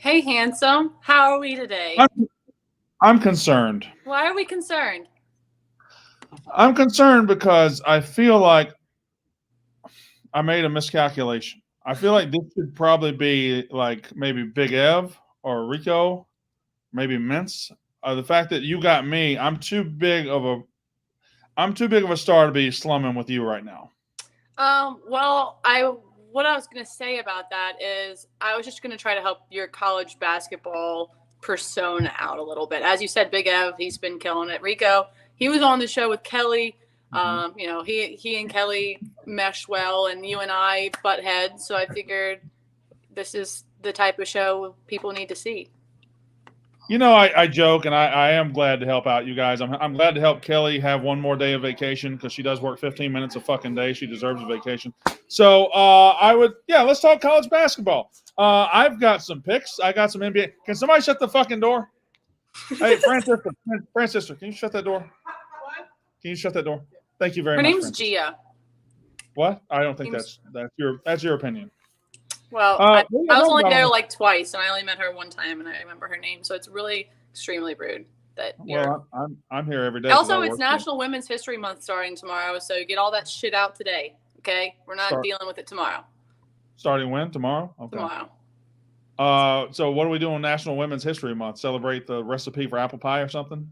Hey, handsome. How are we today? I'm, I'm concerned. Why are we concerned? I'm concerned because I feel like I made a miscalculation. I feel like this should probably be like maybe Big Ev or Rico, maybe Mince. The fact that you got me, I'm too big of a star to be slumming with you right now. Well, what I was gonna say about that is I was just gonna try to help your college basketball persona out a little bit. As you said, Big Ev, he's been killing it. Rico, he was on the show with Kelly. Mm-hmm. He and Kelly meshed well, and you and I butt heads. So I figured this is the type of show people need to see. You know, I joke, and I am glad to help out you guys. I'm glad to help Kelly have one more day of vacation because she does work 15 minutes a fucking day. She deserves a vacation. So let's talk college basketball. I've got some picks. I got some NBA. Can somebody shut the fucking door? Hey, Francisca, can you shut that door? What? Can you shut that door? Thank you very Her much, name's Francisca. Gia. What? I don't think that's your opinion. Well, I was only there like twice, and I only met her one time, and I remember her name. So it's really extremely rude that you're. Well, I'm here every day. Also, it's National Women's History Month starting tomorrow, so get all that shit out today. Okay, we're not dealing with it tomorrow. Starting when? Tomorrow? Okay. Tomorrow. So what are we doing National Women's History Month? Celebrate the recipe for apple pie or something?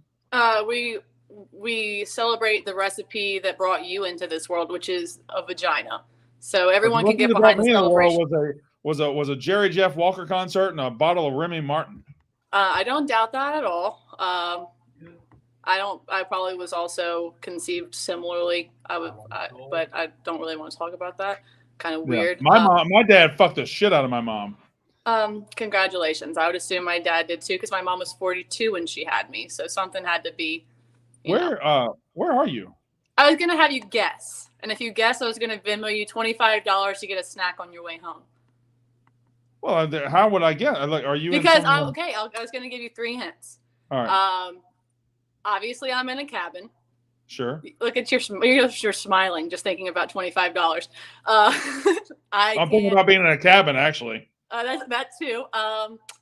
We celebrate the recipe that brought you into this world, which is a vagina. So everyone can get behind the celebration. Was a Jerry Jeff Walker concert and a bottle of Remy Martin. I don't doubt that at all. I probably was also conceived similarly. But I don't really want to talk about that. Kind of weird. Yeah. My dad fucked the shit out of my mom. Congratulations. I would assume my dad did too, because my mom was 42 when she had me. So something had to be. Where are you? I was gonna have you guess, and if you guess, I was gonna Venmo you $25 to get a snack on your way home. Well, how would I get? Like, are you? Because I was gonna give you 3 hints. All right. Obviously, I'm in a cabin. Sure. Look at you're smiling just thinking about $25. I'm thinking about being in a cabin actually. That too.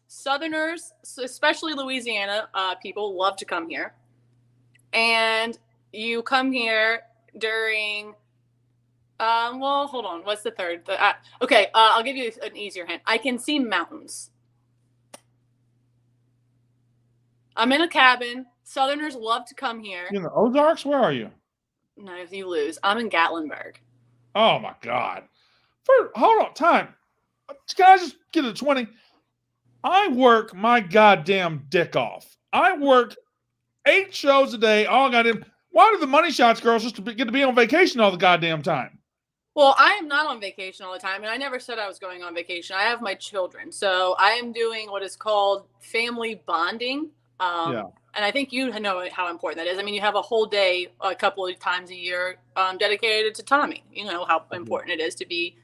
Southerners, especially Louisiana people, love to come here, and you come here during. Well, hold on. What's the third? Okay, I'll give you an easier hint. I can see mountains. I'm in a cabin. Southerners love to come here. You in the Ozarks? Where are you? No, if you lose. I'm in Gatlinburg. Oh, my God. Hold on. Time. Can I just get a 20? I work my goddamn dick off. I work 8 shows a day. All goddamn. Why do the money shots girls just get to be on vacation all the goddamn time? Well, I am not on vacation all the time, and I never said I was going on vacation. I have my children, so I am doing what is called family bonding. And I think you know how important that is. I mean, you have a whole day, a couple of times a year, dedicated to Tommy. You know how important it is to be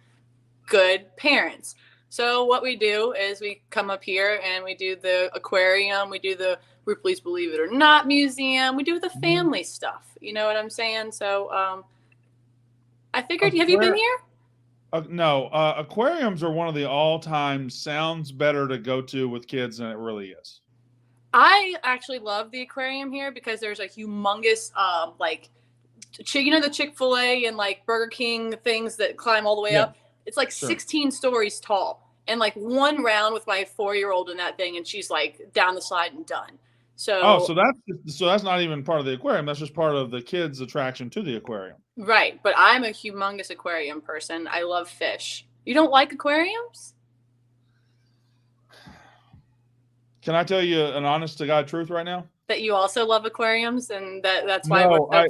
good parents. So what we do is we come up here and we do the aquarium, we do the Ripley's Believe It or Not museum, we do the family stuff. You know what I'm saying? So I figured, have you been here? No. Aquariums are one of the all-time sounds better to go to with kids than it really is. I actually love the aquarium here because there's a humongous, the Chick-fil-A and like Burger King things that climb all the way up. It's like 16 stories tall, and like one round with my 4-year-old in that thing, and she's like down the slide and done. So that's not even part of the aquarium. That's just part of the kids' attraction to the aquarium. Right, but I'm a humongous aquarium person. I love fish. You don't like aquariums? Can I tell you an honest to God truth right now? That you also love aquariums, and that's why.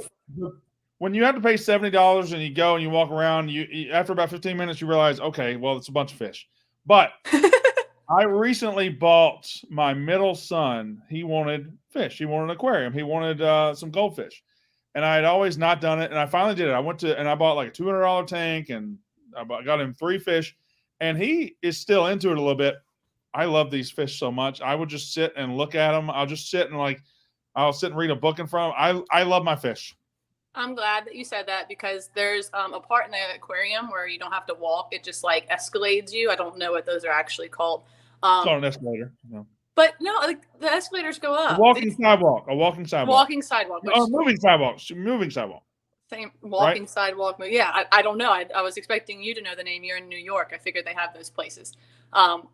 When you have to pay $70 and you go and you walk around, you after about 15 minutes you realize, okay, well, it's a bunch of fish. But I recently bought my middle son. He wanted fish. He wanted an aquarium. He wanted some goldfish, and I had always not done it. And I finally did it. I went to and I bought like a $200 tank, and I got him 3 fish, and he is still into it a little bit. I love these fish so much. I would just sit and look at them. I'll just sit and I'll sit and read a book in front of them. I love my fish. I'm glad that you said that because there's a part in the aquarium where you don't have to walk. It just like escalates you. I don't know what those are actually called. It's on an escalator. No. But no, like the escalators go up. A walking sidewalk. A walking sidewalk. Walking sidewalk. Moving sidewalk. Moving sidewalk. Same walking right? Sidewalk. Yeah, I don't know. I was expecting you to know the name. You're in New York. I figured they have those places.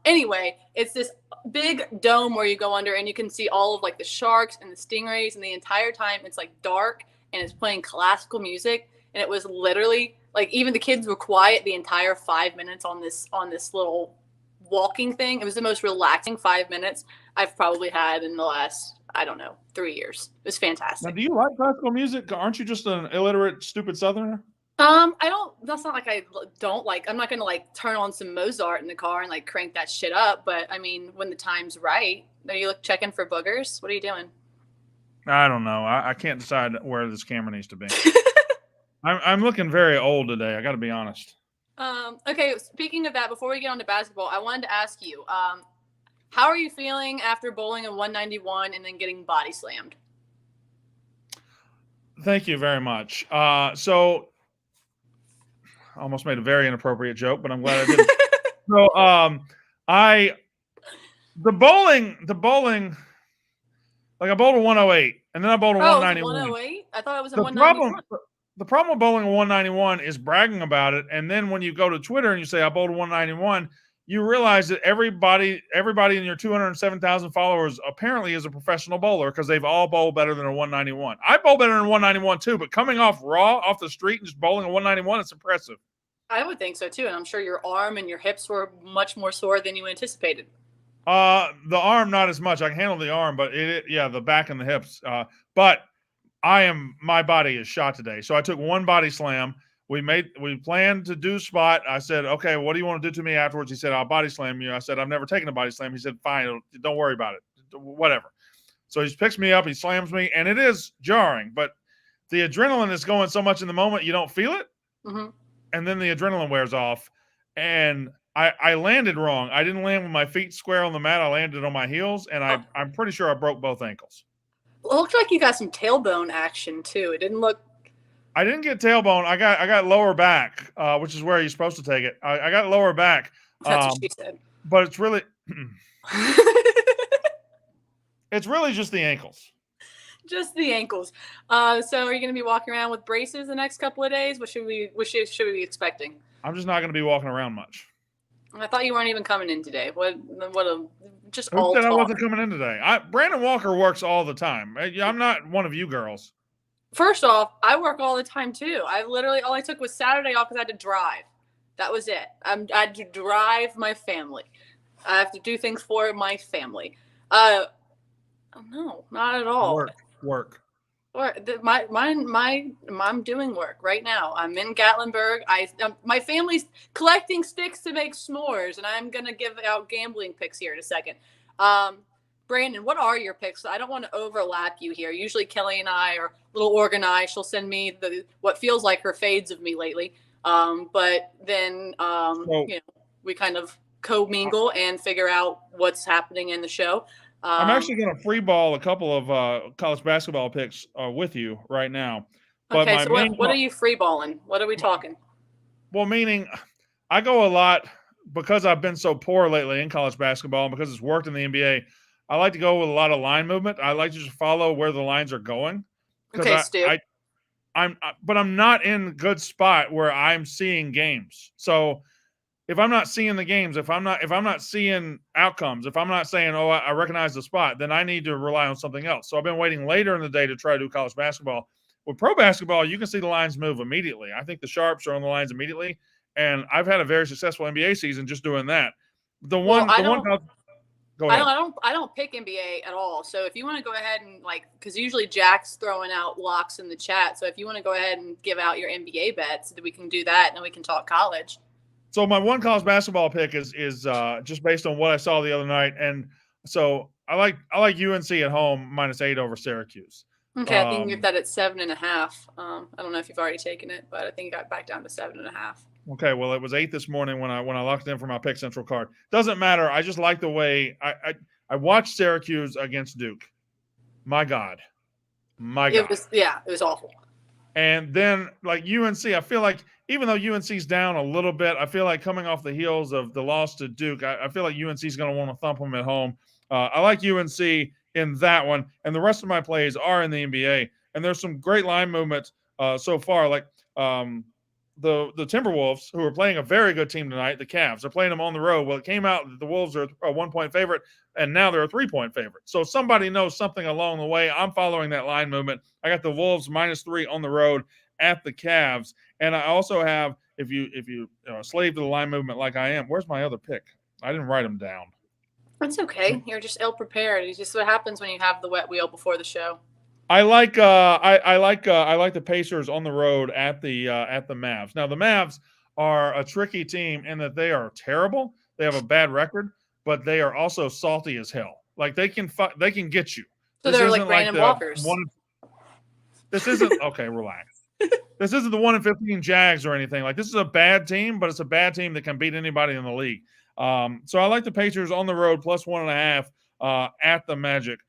Anyway, it's this big dome where you go under and you can see all of like the sharks and the stingrays, and the entire time it's like dark and it's playing classical music. And it was literally like even the kids were quiet the entire 5 minutes on this little walking thing. It was the most relaxing 5 minutes I've probably had in the last, I don't know, 3 years. It was fantastic. Now, do you like classical music? Aren't you just an illiterate, stupid Southerner? I don't. That's not like I don't like. I'm not gonna like turn on some Mozart in the car and like crank that shit up. But I mean, when the time's right, are you checking for boogers? What are you doing? I don't know. I can't decide where this camera needs to be. I'm looking very old today. I got to be honest. Okay. Speaking of that, before we get on to basketball, I wanted to ask you, how are you feeling after bowling a 191 and then getting body slammed? Thank you very much. So I almost made a very inappropriate joke, but I'm glad I didn't. So, the bowling, like I bowled a 108 and then I bowled a 191. 108? I thought it was a 191. The problem with bowling a 191 is bragging about it. And then when you go to Twitter and you say I bowled a 191, you realize that everybody in your 207,000 followers apparently is a professional bowler because they've all bowled better than a 191. I bowl better than a 191 too, but coming off raw off the street and just bowling a 191, it's impressive. I would think so too, and I'm sure your arm and your hips were much more sore than you anticipated. The arm not as much. I can handle the arm, but the back and the hips. But my body is shot today. So I took one body slam. We planned to do spot. I said, okay, what do you want to do to me afterwards? He said, I'll body slam you. I said, I've never taken a body slam. He said, fine, don't worry about it. Whatever. So he picks me up, he slams me, and it is jarring, but the adrenaline is going so much in the moment, you don't feel it. Mm-hmm. And then the adrenaline wears off. And I landed wrong. I didn't land with my feet square on the mat. I landed on my heels, and I'm pretty sure I broke both ankles. It looked like you got some tailbone action too. It didn't look. I didn't get tailbone. I got lower back, which is where you're supposed to take it. I got lower back. That's what she said. But it's really, it's really just the ankles. Just the ankles. So are you going to be walking around with braces the next couple of days? What should we be expecting? I'm just not going to be walking around much. I thought you weren't even coming in today. Just Who all said talk. I wasn't coming in today? Brandon Walker works all the time. I'm not one of you girls. First off, I work all the time too. All I took was Saturday off because I had to drive. That was it. I had to drive my family. I have to do things for my family. No, not at all. Work. I'm doing work right now. I'm in Gatlinburg. My family's collecting sticks to make s'mores, and I'm gonna give out gambling picks here in a second. Brandon, what are your picks? I don't want to overlap you here. Usually Kelly and I are a little organized. She'll send me what feels like her fades of me lately. But then we kind of co-mingle and figure out what's happening in the show. I'm actually going to free ball a couple of college basketball picks with you right now. But okay, so what are you free balling? What are we talking? Well, meaning I go a lot because I've been so poor lately in college basketball and because it's worked in the NBA. I like to go with a lot of line movement. I like to just follow where the lines are going. Okay, Stu. But I'm not in a good spot where I'm seeing games. So if I'm not seeing the games, if I'm not seeing outcomes, if I'm not saying, oh, I recognize the spot, then I need to rely on something else. So I've been waiting later in the day to try to do college basketball. With pro basketball, you can see the lines move immediately. I think the sharps are on the lines immediately, and I've had a very successful NBA season just doing that. I don't pick NBA at all. So if you want to go ahead and because usually Jack's throwing out locks in the chat. So if you want to go ahead and give out your NBA bets, we can do that, and then we can talk college. So my one college basketball pick is just based on what I saw the other night, and so I like UNC at home -8 over Syracuse. Okay, I think you get that at 7.5. I don't know if you've already taken it, but I think it got back down to 7.5. Okay, well, it was 8 this morning when I locked in for my Pick Central card. Doesn't matter. I just like the way I watched Syracuse against Duke. My God. It was awful. And then UNC, I feel like even though UNC's down a little bit, I feel like coming off the heels of the loss to Duke, I feel like UNC's going to want to thump them at home. I like UNC in that one, and the rest of my plays are in the NBA. And there's some great line movements so far, like the Timberwolves, who are playing a very good team tonight, the Cavs. They're playing them on the road. Well, it came out that the Wolves are a 1-point favorite, and now they're a 3-point favorite. So somebody knows something along the way. I'm following that line movement. I got the Wolves -3 on the road at the Cavs. And I also have, if you slave to the line movement like I am, where's my other pick? I didn't write them down. That's okay. You're just ill prepared. It's just what happens when you have the wet wheel before the show. I like the Pacers on the road at the Mavs. Now the Mavs are a tricky team in that they are terrible. They have a bad record, but they are also salty as hell. Like they can get you. So they're like Brandon Walkers. This isn't okay. Relax. This isn't the 1-15 Jags or anything. Like this is a bad team, but it's a bad team that can beat anybody in the league. So I like the Pacers on the road +1.5 at the Magic.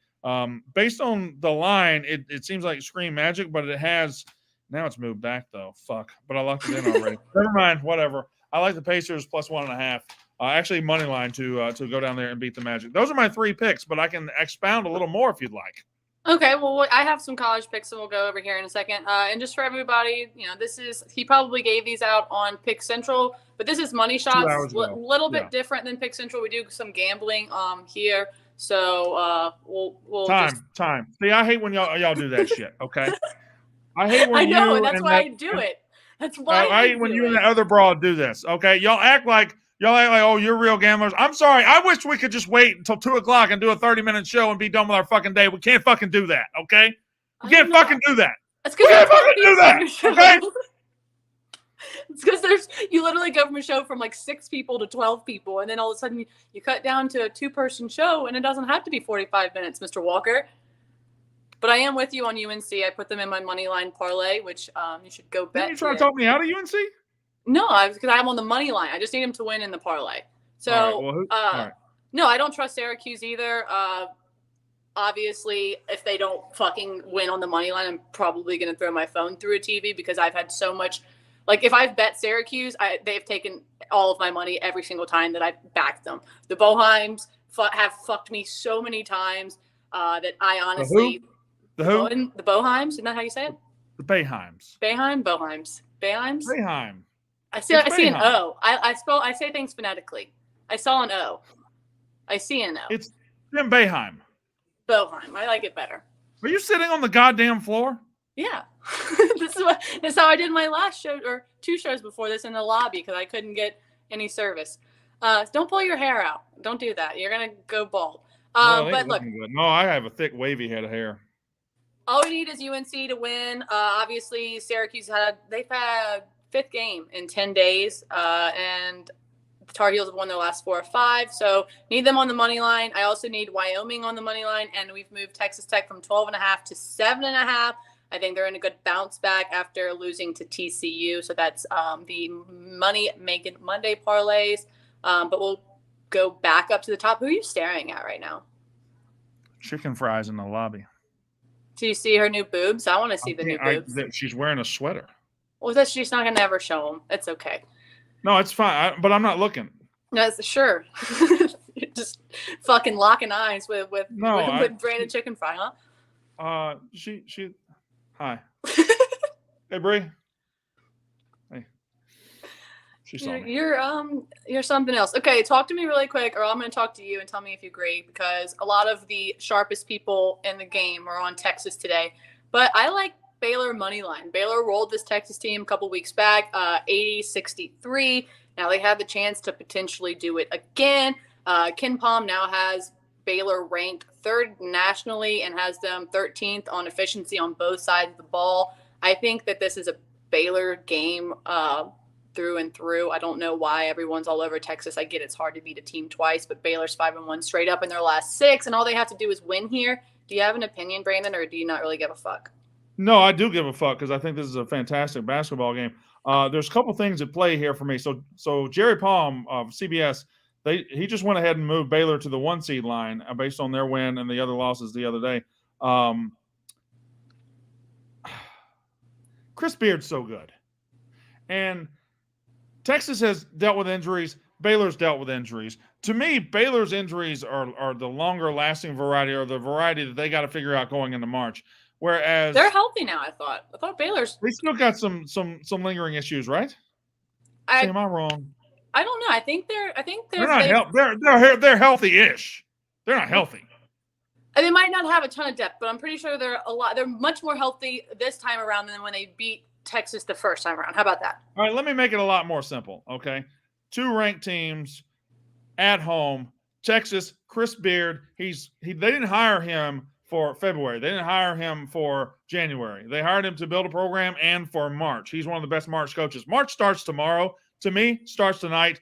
Based on the line, it seems like Scream Magic, but it has now it's moved back though. Fuck. But I locked it in already. Never mind. Whatever. I like the Pacers +1.5. Actually, money line to go down there and beat the Magic. Those are my 3 picks, but I can expound a little more if you'd like. Okay, well, I have some college picks, and we'll go over here in a second. And just for everybody, he probably gave these out on Pick Central, but this is Money Shots, a little bit different than Pick Central. We do some gambling here, so we'll time. See, I hate when y'all do that shit. Okay, I hate when I know, and that's why I do it. That's why I hate when you and the other broad do this. Okay, y'all act like, oh, you're real gamblers. I'm sorry. I wish we could just wait until 2:00 and do a 30-minute show and be done with our fucking day. We can't fucking do that, okay? We can't fucking do that. We can't fucking do that, okay? It's because you literally go from a show from like 6 people to 12 people, and then all of a sudden you cut down to a 2-person show, and it doesn't have to be 45 minutes, Mr. Walker. But I am with you on UNC. I put them in my money line parlay, which you should go bet. Didn't you try to talk me out of UNC? No, because I'm on the money line. I just need him to win in the parlay. So, all right. No, I don't trust Syracuse either. Obviously, if they don't fucking win on the money line, I'm probably going to throw my phone through a TV because I've had so much. Like, if I've bet Syracuse, they've taken all of my money every single time that I've backed them. The Boheims have fucked me so many times that I honestly. The who? The Boheims? Isn't that how you say it? The Boheims. Boheims. Boeheim. I see an O. I say things phonetically. I saw an O. I see an O. It's Jim Boeheim. Boeheim. I like it better. Are you sitting on the goddamn floor? Yeah. This is how I did my last show, or 2 shows before this, in the lobby because I couldn't get any service. Don't pull your hair out. Don't do that. You're gonna go bald. But look. No, I have a thick, wavy head of hair. All we need is UNC to win. Obviously, Syracuse they've had 5th game in 10 days, and the Tar Heels have won their last 4 or 5. So need them on the money line. I also need Wyoming on the money line, and we've moved Texas Tech from 12.5 to 7.5. I think they're in a good bounce back after losing to TCU. So that's the money making Monday parlays. But we'll go back up to the top. Who are you staring at right now? Chicken fries in the lobby. Do you see her new boobs? I want to see the new boobs. She's wearing a sweater. Well, she's not going to ever show them. It's okay. No, it's fine. But I'm not looking. No, sure. You're just fucking locking eyes with Brandon Chicken Fry, huh? Hi. Hey, Bree. Hey. She saw me. You're something else. Okay, talk to me really quick, or I'm going to talk to you and tell me if you agree, because a lot of the sharpest people in the game are on Texas today. But I like Baylor money line. Baylor rolled this Texas team a couple weeks back, 80-63. Now they have the chance to potentially do it again. Ken Palm now has Baylor ranked 3rd nationally and has them 13th on efficiency on both sides of the ball. I think that this is a Baylor game through and through. I don't know why everyone's all over Texas. I get it's hard to beat a team twice, but Baylor's 5-1 straight up in their last 6, and all they have to do is win here. Do you have an opinion, Brandon, or do you not really give a fuck? No, I do give a fuck because I think this is a fantastic basketball game. There's a couple things at play here for me. So Jerry Palm of CBS, he just went ahead and moved Baylor to the 1 seed line based on their win and the other losses the other day. Chris Beard's so good. And Texas has dealt with injuries. Baylor's dealt with injuries. To me, Baylor's injuries are the longer lasting variety, or the variety that they got to figure out going into March. Whereas they're healthy now, I thought Baylor's. They still got some lingering issues, right? Am I wrong? I don't know. I think they're not they're healthy-ish. They're not healthy. They might not have a ton of depth, but I'm pretty sure they're much more healthy this time around than when they beat Texas the first time around. How about that? All right, let me make it a lot more simple, okay? 2 ranked teams at home. Texas, Chris Beard, they didn't hire him for February. They didn't hire him for January. They hired him to build a program and for March. He's one of the best March coaches. March starts tomorrow. To me, starts tonight.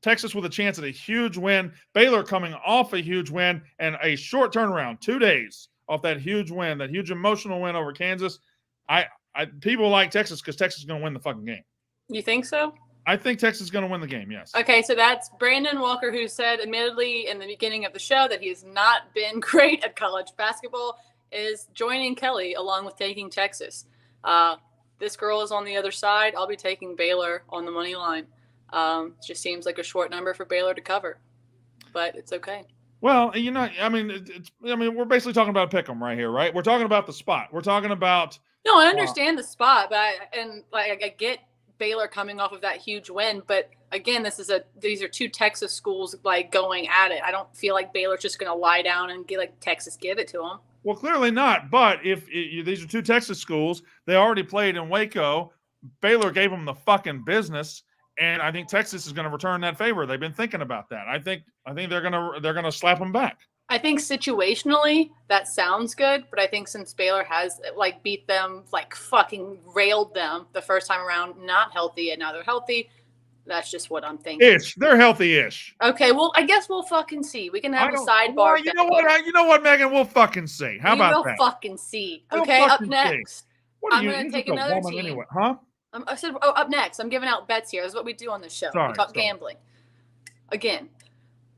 Texas with a chance at a huge win. Baylor coming off a huge win and a short turnaround, 2 days off that huge win, that huge emotional win over Kansas. People like Texas because Texas is going to win the fucking game. You think so? I think Texas is going to win the game, yes. Okay, so that's Brandon Walker, who said, admittedly, in the beginning of the show that he has not been great at college basketball, is joining Kelly along with taking Texas. This girl is on the other side. I'll be taking Baylor on the money line. It just seems like a short number for Baylor to cover, but it's okay. Well, we're basically talking about a pick 'em right here, right? We're talking about the spot. We're talking about. No, I understand the spot, but I get Baylor coming off of that huge win, but again, these are 2 Texas schools like going at it. I don't feel like Baylor's just going to lie down and Texas give it to them. Well, clearly not. But if these are 2 Texas schools, they already played in Waco. Baylor gave them the fucking business, and I think Texas is going to return that favor. They've been thinking about that. I think they're gonna slap them back. I think situationally that sounds good, but I think since Baylor has beat them, fucking railed them the first time around, not healthy, and now they're healthy. That's just what I'm thinking. They're healthy-ish. Okay, well, I guess we'll fucking see. We can have a sidebar. Well, you know what, Megan? We'll fucking see. How about that? We'll fucking see. Okay, up next. I'm going to take another team. Anyway, huh? I said, up next. I'm giving out bets here. This is what we do on this show. We talk gambling. Again.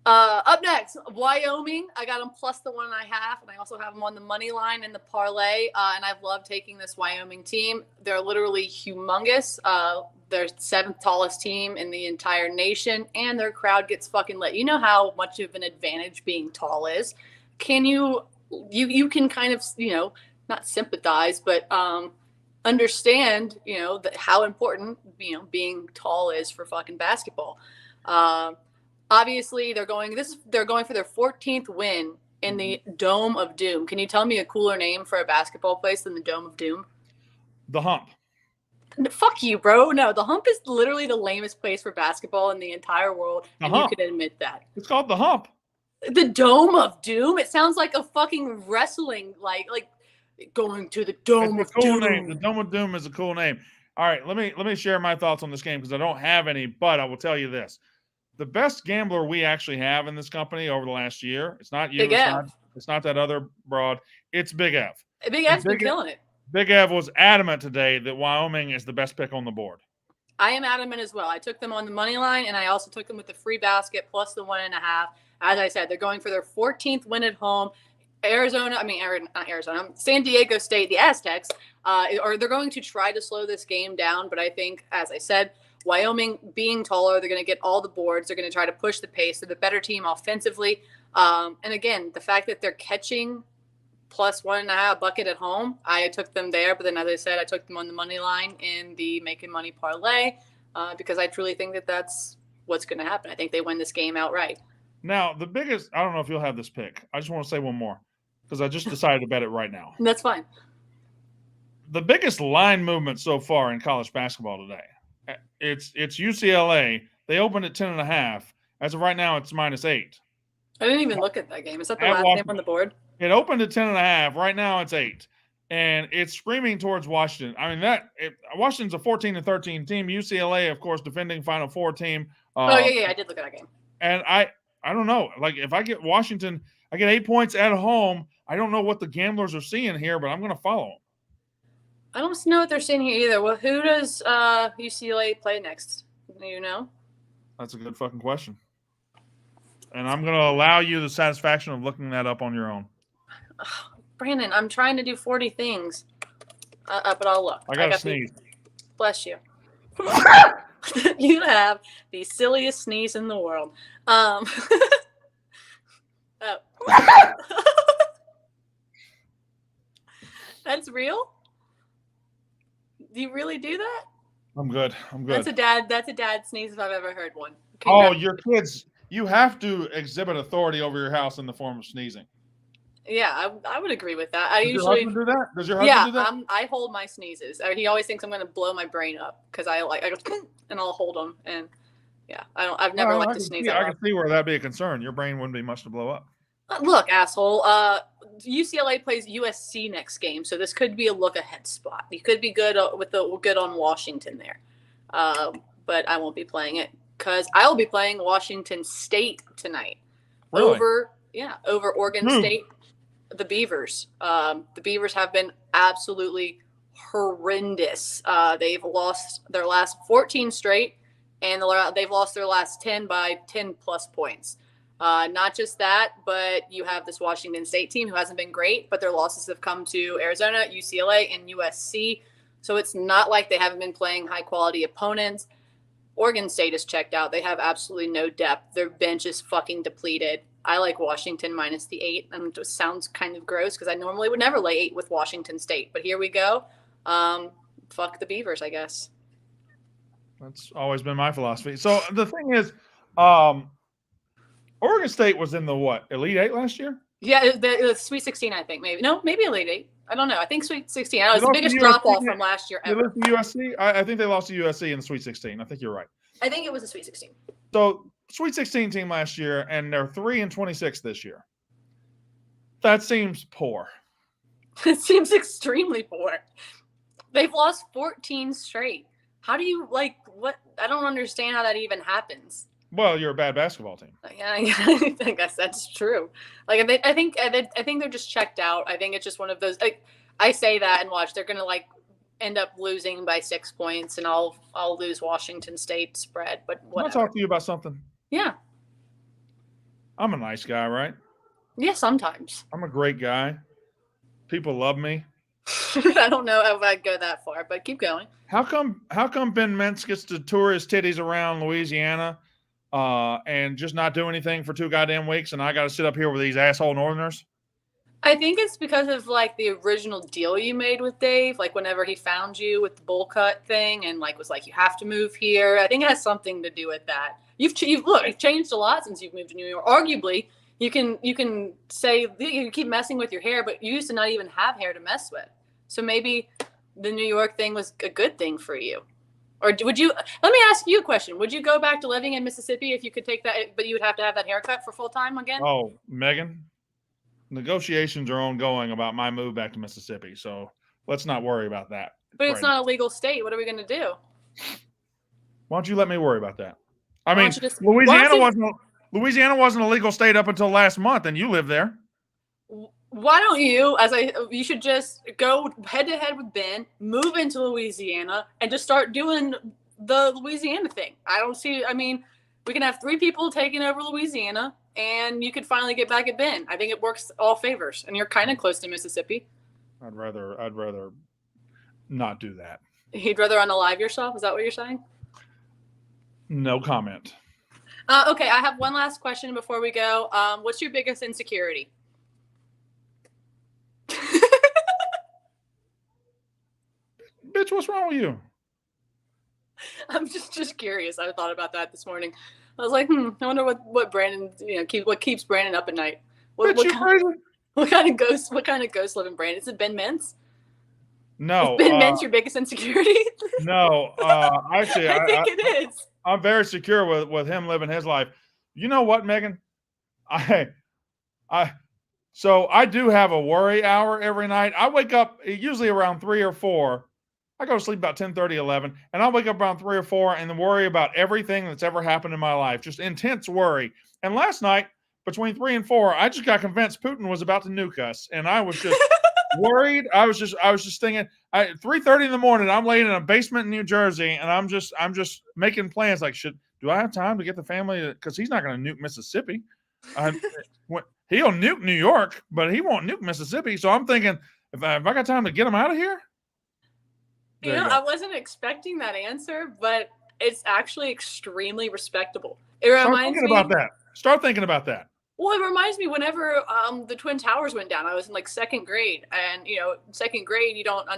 Up next, Wyoming. I got them plus the 1.5, and I also have them on the money line in the parlay. And I've loved taking this Wyoming team. They're literally humongous. They're 7th tallest team in the entire nation, and their crowd gets fucking lit. You know how much of an advantage being tall is. Can you can kind of, not sympathize, but understand, how important, being tall is for fucking basketball. Obviously, they're going for their 14th win in the Dome of Doom. Can you tell me a cooler name for a basketball place than the Dome of Doom? The Hump. Fuck you, bro. No, the Hump is literally the lamest place for basketball in the entire world, and you can admit that. It's called the Hump. The Dome of Doom? It sounds like a fucking wrestling, like going to the Dome of Doom. Name. The Dome of Doom is a cool name. All right, let me share my thoughts on this game because I don't have any, but I will tell you this. The best gambler we actually have in this company over the last year, it's not you, it's not that other broad, it's Big Ev. Big Ev's been killing it. Big Ev was adamant today that Wyoming is the best pick on the board. I am adamant as well. I took them on the money line, and I also took them with the free basket plus the 1.5. As I said, they're going for their 14th win at home. San Diego State, the Aztecs, they're going to try to slow this game down. But I think, as I said, Wyoming being taller, they're going to get all the boards. They're going to try to push the pace. They're the better team offensively. And again, the fact that they're catching plus 1.5 bucket at home, I took them there. But then, as I said, I took them on the money line in the making money parlay because I truly think that that's what's going to happen. I think they win this game outright. Now, the biggest, I don't know if you'll have this pick. I just want to say one more because I just decided to bet it right now. That's fine. The biggest line movement so far in college basketball today, it's UCLA. They opened at 10.5. As of right now, it's -8. I didn't even look at that game. Is that the last game on the board? It opened at 10.5. Right now, it's 8. And it's screaming towards Washington. I mean, Washington's a 14-13 team. UCLA, of course, defending Final Four team. Yeah, I did look at that game. And I don't know. Like, if I get Washington, I get 8 points at home. I don't know what the gamblers are seeing here, but I'm going to follow them. I don't know what they're seeing here either. Well, who does UCLA play next? Do you know? That's a good fucking question. And I'm going to allow you the satisfaction of looking that up on your own. Brandon, I'm trying to do 40 things. But I'll look. I got to sneeze. Bless you. You have the silliest sneeze in the world. Oh. That's real? Do you really do that? I'm good. That's a dad sneeze if I've ever heard one. Oh, your kids, you have to exhibit authority over your house in the form of sneezing. Yeah, I would agree with that. Does your husband do that? Does your husband do that? I hold my sneezes. He always thinks I'm going to blow my brain up because I go and I'll hold them. And yeah, I've never liked to sneeze. I can see where that'd be a concern. Your brain wouldn't be much to blow up. Look, asshole. UCLA plays USC next game, so this could be a look ahead spot. You could be good good on Washington there, but I won't be playing it because I'll be playing Washington State tonight. Really? Over Oregon State. The Beavers. The Beavers have been absolutely horrendous. They've lost their last 14 straight, and they've lost their last 10 by 10 plus points. Not just that, but you have this Washington State team who hasn't been great, but their losses have come to Arizona, UCLA, and USC. So it's not like they haven't been playing high-quality opponents. Oregon State is checked out. They have absolutely no depth. Their bench is fucking depleted. I like Washington minus the 8. And it just sounds kind of gross because I normally would never lay 8 with Washington State. But here we go. Fuck the Beavers, I guess. That's always been my philosophy. So the thing is, Oregon State was in the what? Elite 8 last year? Yeah, the Sweet 16, I think. Maybe Elite 8. I don't know. I think Sweet 16. It was the biggest drop-off from last year ever. They lost to USC? I think they lost to USC in the Sweet 16. I think you're right. I think it was the Sweet 16. So Sweet 16 team last year, and they're 3-26 this year. That seems poor. It seems extremely poor. They've lost 14 straight. How do you what? I don't understand how that even happens. Well, you're a bad basketball team. Yeah, I guess that's true. I think they're just checked out. I think it's just one of those. I say that and watch. They're gonna end up losing by 6 points, and I'll lose Washington State spread. But whatever. Can I talk to you about something? Yeah. I'm a nice guy, right? Yeah, sometimes. I'm a great guy. People love me. I don't know if I'd go that far, but keep going. How come Ben Mintz gets to tour his titties around Louisiana and just not do anything for 2 goddamn weeks, and I got to sit up here with these asshole Northerners? I think it's because of the original deal you made with Dave, whenever he found you with the bowl cut thing, and was you have to move here. I think it has something to do with that. You've changed a lot since you've moved to New York. Arguably, you can say you keep messing with your hair, but you used to not even have hair to mess with. So maybe the New York thing was a good thing for you. Or would you? Let me ask you a question. Would you go back to living in Mississippi if you could take that, but you would have to have that haircut for full time again? Oh, Megan, negotiations are ongoing about my move back to Mississippi, so let's not worry about that. But it's not a legal state. What are we going to do? Why don't you let me worry about that? I mean, Louisiana wasn't a legal state up until last month, and you live there. Why don't you, you should just go head to head with Ben, move into Louisiana, and just start doing the Louisiana thing. We can have 3 people taking over Louisiana, and you could finally get back at Ben. I think it works all favors, and you're kind of close to Mississippi. I'd rather not do that. You'd rather unalive yourself? Is that what you're saying? No comment. Okay, I have one last question before we go. What's your biggest insecurity? Bitch, what's wrong with you? I'm just curious. I thought about that this morning. I was like, I wonder what Brandon, what keeps Brandon up at night. What kind of ghost live in Brandon? Is it Ben Mintz? No. Is Ben Mintz your biggest insecurity? No. Actually, I think it is. I'm very secure with him living his life. You know what, Megan? So I do have a worry hour every night. I wake up usually around 3 or 4. I go to sleep about 10:30, 11, and I'll wake up around 3 or 4 and then worry about everything that's ever happened in my life. Just intense worry. And last night, between 3 and 4, I just got convinced Putin was about to nuke us, and I was just worried. I was just thinking. 3:30 in the morning, I'm laying in a basement in New Jersey, and I'm just making plans. Do I have time to get the family? Because he's not going to nuke Mississippi. He'll nuke New York, but he won't nuke Mississippi. So I'm thinking, if I got time to get him out of here. You know, I wasn't expecting that answer, but it's actually extremely respectable. It reminds me about that. Start thinking about that. Well, it reminds me whenever the Twin Towers went down, I was in like second grade, and second grade you don't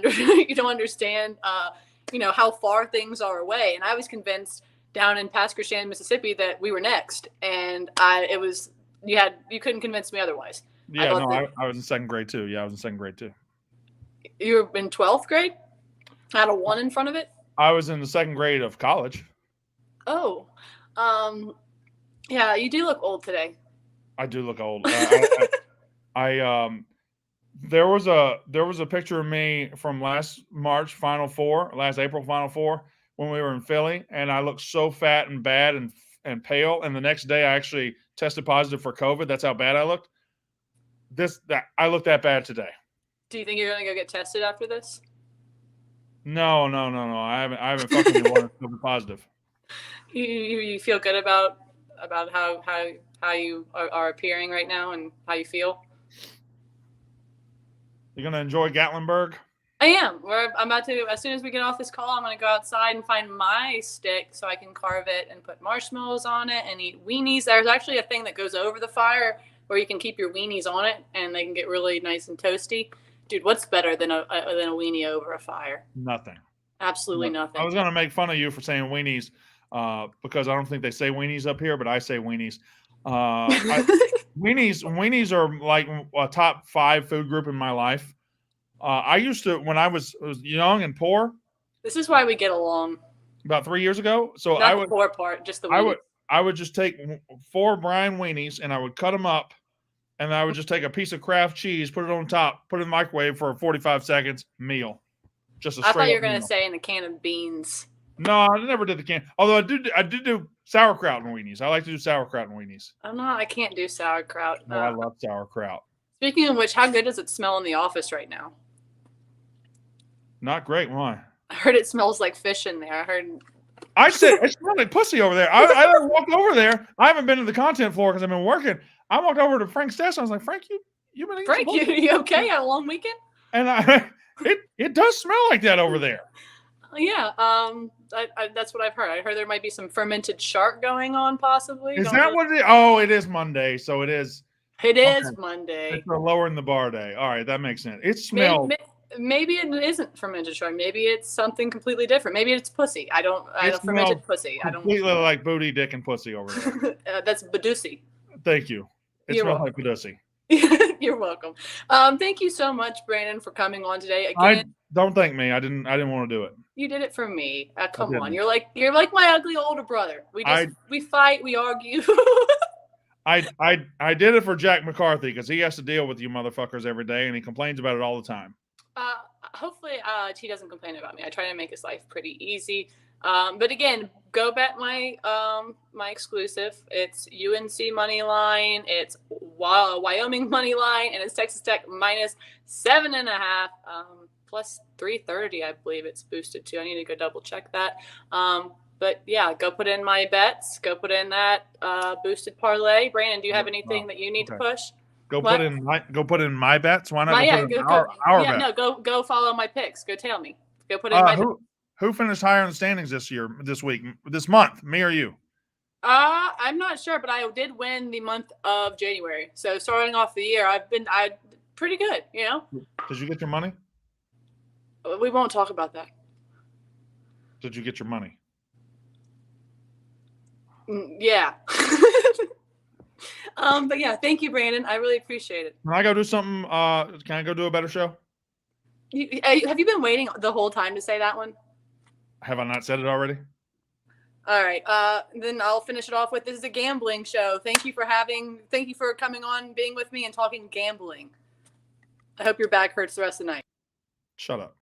you don't understand how far things are away, and I was convinced down in Pass Christian, Mississippi, that we were next, and you couldn't convince me otherwise. Yeah, I was in second grade too. Yeah, I was in second grade too. You were in 12th grade? Had a 1 in front of it? I was in the second grade of college. Oh, yeah, you do look old today. I do look old. There was a picture of me from last April Final Four, when we were in Philly, and I looked so fat and bad and pale. And the next day, I actually tested positive for COVID. That's how bad I looked. I look that bad today. Do you think you're gonna go get tested after this? No. I haven't fucking been wanting to be positive. You feel good about how you are appearing right now and how you feel? You're gonna enjoy Gatlinburg? I am. I'm about to, as soon as we get off this call, I'm gonna go outside and find my stick so I can carve it and put marshmallows on it and eat weenies. There's actually a thing that goes over the fire where you can keep your weenies on it and they can get really nice and toasty. Dude, what's better than a weenie over a fire? Nothing. Absolutely nothing. I was gonna make fun of you for saying weenies because I don't think they say weenies up here, but I say weenies. Weenies are like a top 5 food group in my life. I used to, when I was young and poor. This is why we get along. About 3 years ago. So Not the poor part, just the weenies. I would just take 4 brine weenies and I would cut them up, and I would just take a piece of Kraft cheese, put it on top, put it in the microwave for 45 seconds, meal. Just a straight. I thought you were going to say in a can of beans. No, I never did the can. Although I did do sauerkraut and weenies. I like to do sauerkraut and weenies. I can't do sauerkraut. No, I love sauerkraut. Speaking of which, how good does it smell in the office right now? Not great. Why? I heard it smells like fish in there. I said it smells like pussy over there. I walked over there. I haven't been to the content floor because I've been working. I walked over to Frank's desk. I was like, Frank, you been eating? Frank, you okay? Had a long weekend? And it does smell like that over there. Yeah, that's what I've heard. I heard there might be some fermented shark going on, possibly. Is that what it is? Oh, it is Monday, so it is. It is Monday. It's a lowering the bar day. All right, that makes sense. It smells. Maybe it isn't fermented shark. Maybe it's something completely different. Maybe it's pussy. I don't fermented pussy. Completely like booty, dick, and pussy over there. That's Badusi. Thank you. It smells like Badusi. You're welcome. Thank you so much, Brandon, for coming on today. Again, don't thank me. I didn't want to do it. You did it for me. Come on. You're like my ugly older brother. We fight, we argue. I did it for Jack McCarthy because he has to deal with you motherfuckers every day, and he complains about it all the time. Hopefully he doesn't complain about me. I try to make his life pretty easy. But again, go bet my exclusive. It's UNC money line. It's Wyoming money line, and it's Texas Tech -7.5. Plus 330, I believe it's boosted to. I need to go double check that. But yeah, go put in my bets. Go put in that boosted parlay. Brandon, do you have anything that you need to push? Go put in my bets. Why not our bets? No, go follow my picks. Go tell me. Go put in my bets. Who finished higher in the standings this month? Me or you? I'm not sure, but I did win the month of January. So starting off the year, I pretty good. Did you get your money? We won't talk about that. Did you get your money? Yeah. But yeah, thank you, Brandon. I really appreciate it. Can I go do something? Can I go do a better show? Have you been waiting the whole time to say that one? Have I not said it already? All right. Then I'll finish it off with, this is a gambling show. Thank you for coming on, being with me, and talking gambling. I hope your back hurts the rest of the night. Shut up.